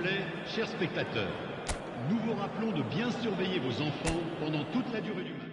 plaît, chers spectateurs, nous vous rappelons de bien surveiller vos enfants pendant toute la durée du match.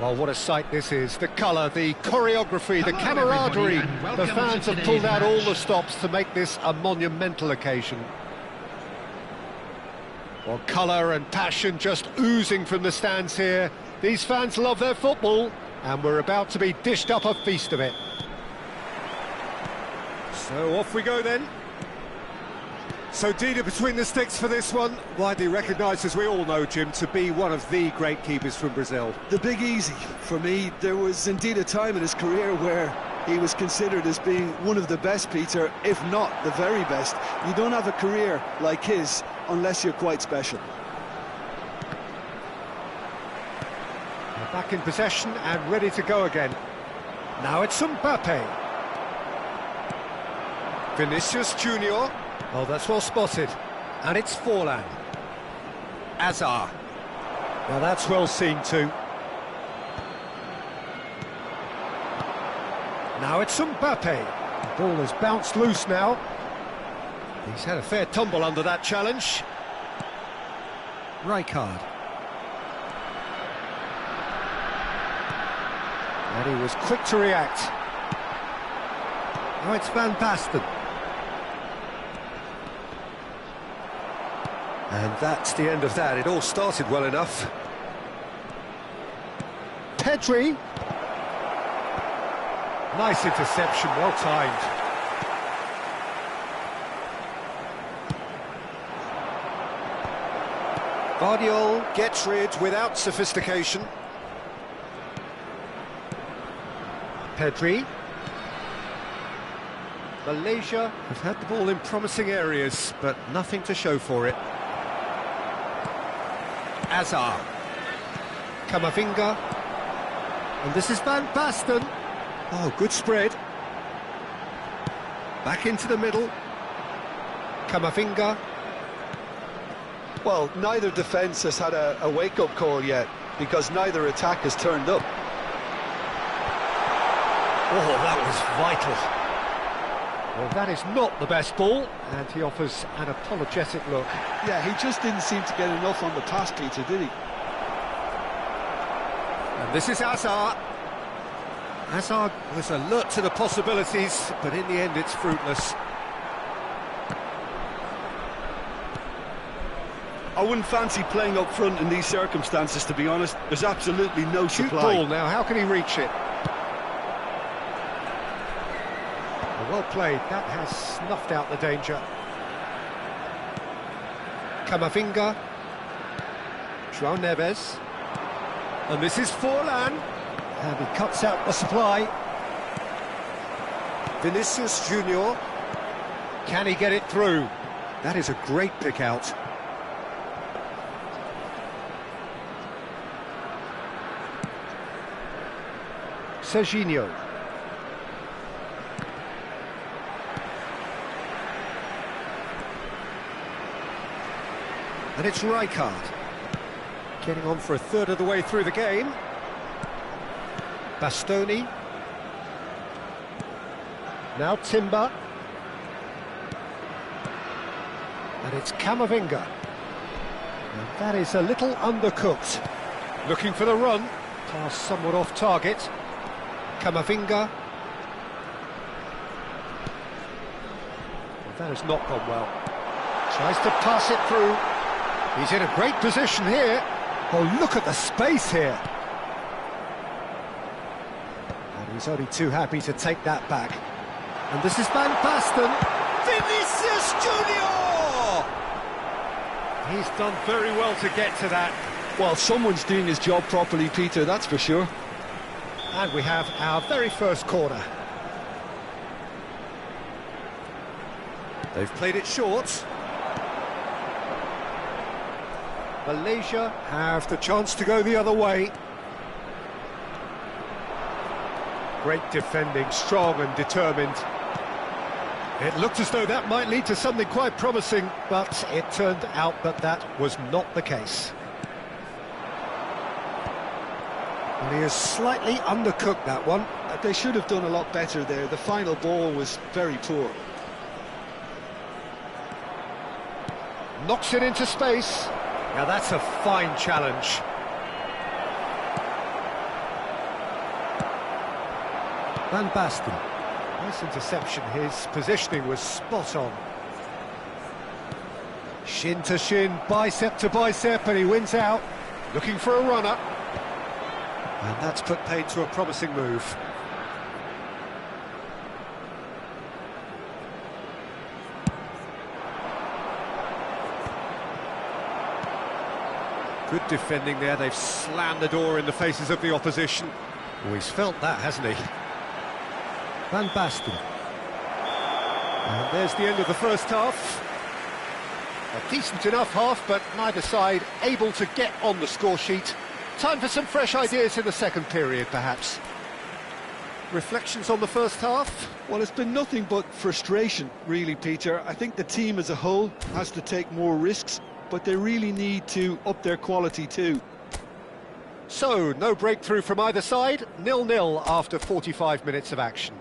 Well, what a sight this is. The colour, the choreography, the camaraderie. The fans have pulled out all the stops to make this a monumental occasion. Well, colour and passion just oozing from the stands here. These fans love their football, and we're about to be dished up a feast of it. So off we go then. So Dida between the sticks for this one, widely recognised, as we all know, Jim, to be one of the great keepers from Brazil. The Big Easy. For me, there was indeed a time in his career where he was considered as being one of the best, Peter, if not the very best. You don't have a career like his unless you're quite special. They're back in possession and ready to go again. Now it's Mbappe. Vinicius Junior. Oh, that's well spotted. And it's Forlan. Azar. Now that's well seen too. Now it's Mbappe. The ball has bounced loose now. He's had a fair tumble under that challenge. Rijkaard. And he was quick to react. Now it's Van Basten. And that's the end of that. It all started well enough. Pedri. Nice interception, well timed. Guardiola gets rid without sophistication. Pedri. Malaysia have had the ball in promising areas, but nothing to show for it. Azar. Camavinga. And this is Van Basten. Oh, good spread. Back into the middle. Camavinga. Well, neither defence has had a wake-up call yet, because neither attack has turned up. Oh, that was vital. Well, that is not the best ball, and he offers an apologetic look. Yeah, he just didn't seem to get enough on the pass, Peter, did he? And this is Azar. Azar was alert to the possibilities, but in the end it's fruitless. I wouldn't fancy playing up front in these circumstances, to be honest. There's absolutely no Shoot supply. ball now, how can he reach it? Well played, that has snuffed out the danger. Camavinga. João Neves. And this is Forlan. And he cuts out the supply. Vinicius Junior. Can he get it through? That is a great pick out. Serginho. And it's Rijkaard. Getting on for a third of the way through the game. Bastoni. Now Timber. And it's Camavinga. And that is a little undercooked. Looking for the run. Pass somewhat off target. Camavinga. Well, that has not gone well. Tries to pass it through. He's in a great position here. Oh, look at the space here. And he's only too happy to take that back. And this is Van Basten. Vinicius Junior! He's done very well to get to that. Well, someone's doing his job properly, Peter, that's for sure. And we have our very first corner. They've played it short. Malaysia have the chance to go the other way. Great defending, strong and determined. It looked as though that might lead to something quite promising, but it turned out that that was not the case. And he has slightly undercooked that one. They should have done a lot better there. The final ball was very poor. Knocks it into space. Now that's a fine challenge. Van Basten. Nice interception. His positioning was spot on. Shin to shin, bicep to bicep, and he wins out. Looking for a runner. And that's put paid to a promising move. Good defending there. They've slammed the door in the faces of the opposition. Oh, he's felt that, hasn't he? Van Basten. And there's the end of the first half. A decent enough half, but neither side able to get on the score sheet. Time for some fresh ideas in the second period, perhaps. Reflections on the first half? Well, it's been nothing but frustration, really, Peter. I think the team as a whole has to take more risks, but they really need to up their quality too. So, no breakthrough from either side, 0-0 after 45 minutes of action.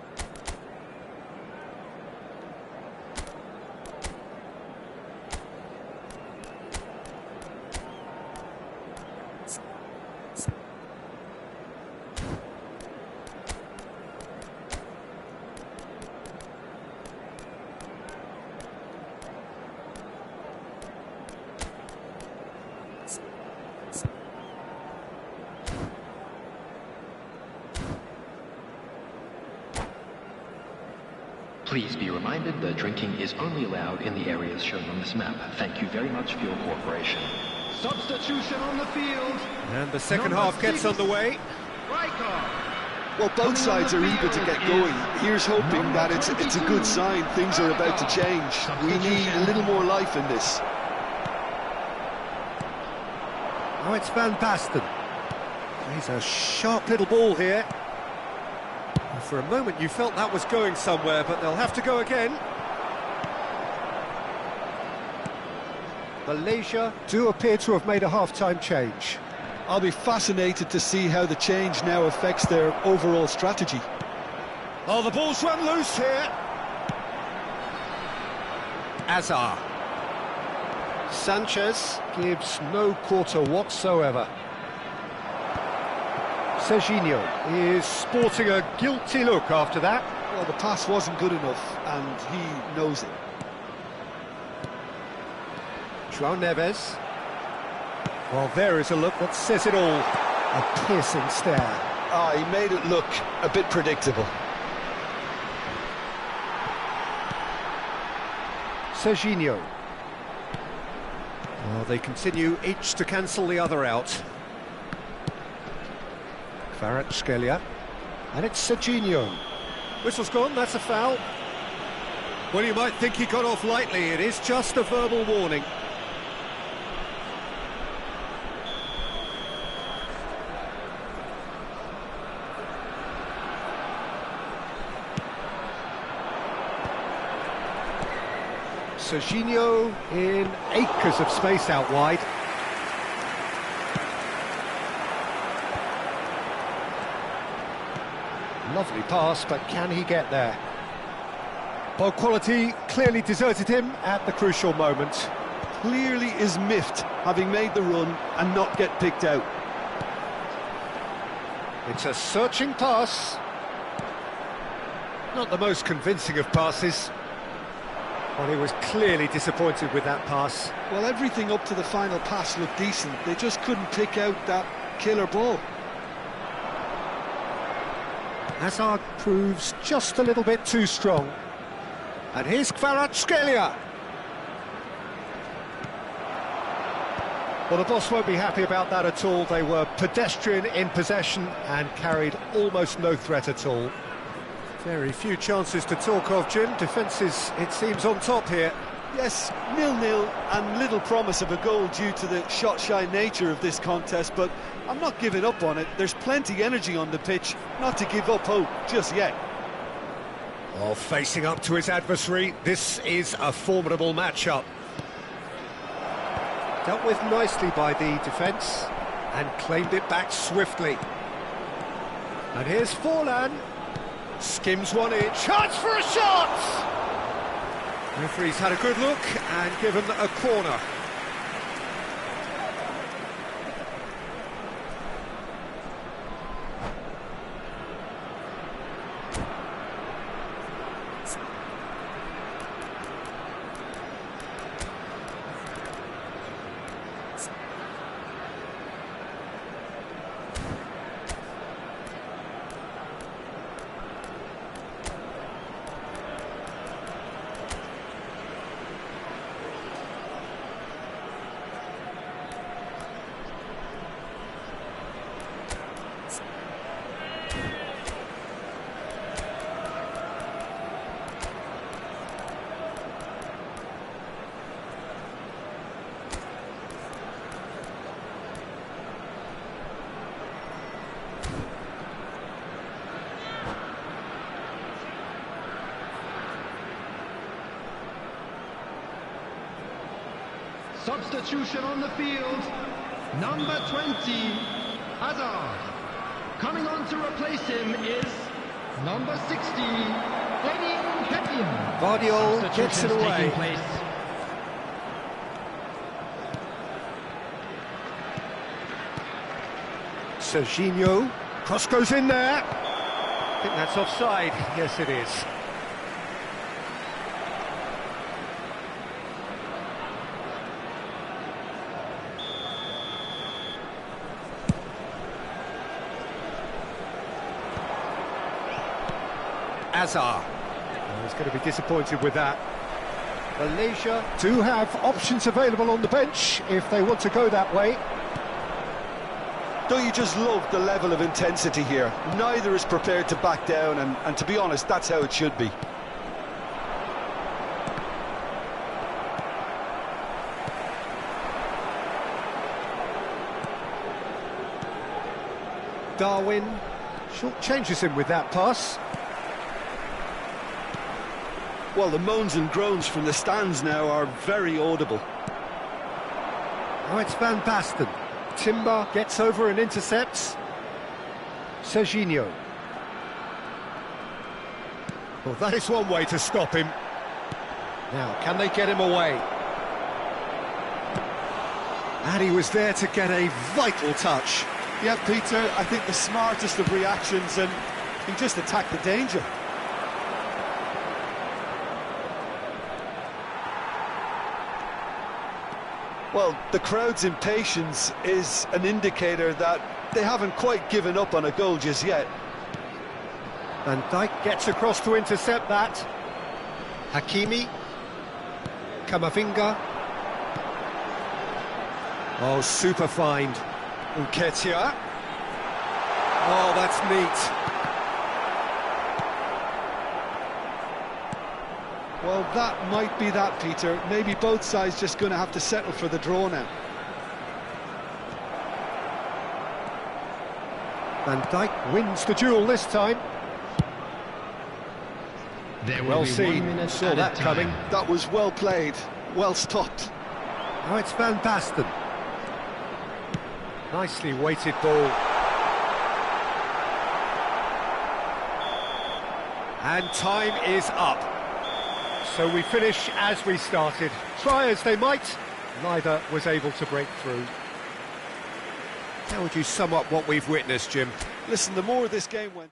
Please be reminded that drinking is only allowed in the areas shown on this map. Thank you very much for your cooperation. Substitution on the field. And the second half gets underway. Well, both sides are eager to get going. Here's hoping that it's a good sign. Things are about to change. We need a little more life in this. Oh, it's Van Basten. He's a sharp little ball here. For a moment you felt that was going somewhere, but they'll have to go again. Malaysia do appear to have made a half-time change. I'll be fascinated to see how the change now affects their overall strategy. Oh, the ball's run loose here. Azar. Sanchez gives no quarter whatsoever. Serginho is sporting a guilty look after that. Well, the pass wasn't good enough, and he knows it. João Neves. Well, there is a look that says it all. A piercing stare. He made it look a bit predictable. Serginho. Well, they continue each to cancel the other out. Kvaratskhelia, and it's Serginho. Whistle's gone, that's a foul. Well, you might think he got off lightly, it is just a verbal warning. Serginho in acres of space out wide. Lovely pass, but can he get there? Ball quality clearly deserted him at the crucial moment. Clearly is miffed, having made the run and not get picked out. It's a searching pass. Not the most convincing of passes. Well, he was clearly disappointed with that pass. Well, everything up to the final pass looked decent. They just couldn't pick out that killer ball. Hazard proves just a little bit too strong. And here's Kvaratskhelia. Well, the boss won't be happy about that at all. They were pedestrian in possession and carried almost no threat at all. Very few chances to talk of, Jim. Defences, it seems, on top here. Yes, 0-0 and little promise of a goal due to the shot-shy nature of this contest, but I'm not giving up on it. There's plenty energy on the pitch, not to give up hope just yet. Oh, facing up to his adversary, this is a formidable matchup. Dealt with nicely by the defence and claimed it back swiftly. And here's Forlan. Skims one in. Chance for a shot! Referee's had a good look and given a corner. Substitution on the field. Number 20, Hazard. Coming on to replace him is number 60, Eddie Kepian. Vardiol gets it away. Serginho, cross goes in there. I think that's offside. Yes, it is. Azar. He's going to be disappointed with that. Malaysia do have options available on the bench if they want to go that way. Don't you just love the level of intensity here? Neither is prepared to back down, and to be honest, that's how it should be. Darwin short-changes him with that pass. Well, the moans and groans from the stands now are very audible. Now it's Van Basten. Timber gets over and intercepts. Serginho. Well, that is one way to stop him. Now, can they get him away? And he was there to get a vital touch. Yeah, Peter, I think the smartest of reactions, and he just attacked the danger. Well, the crowd's impatience is an indicator that they haven't quite given up on a goal just yet. Van Dijk gets across to intercept that. Hakimi. Kamavinga. Oh, super find. Nketiah. Oh, that's neat. Well, that might be that, Peter. Maybe both sides just going to have to settle for the draw now. Van Dijk wins the duel this time. There will Well be seen. 1 minute Saw added that time. coming. That was well played, well stopped. Now it's Van Basten. Nicely weighted ball. And time is up. So we finish as we started. Try as they might, neither was able to break through. How would you sum up what we've witnessed, Jim? Listen, the more this game went...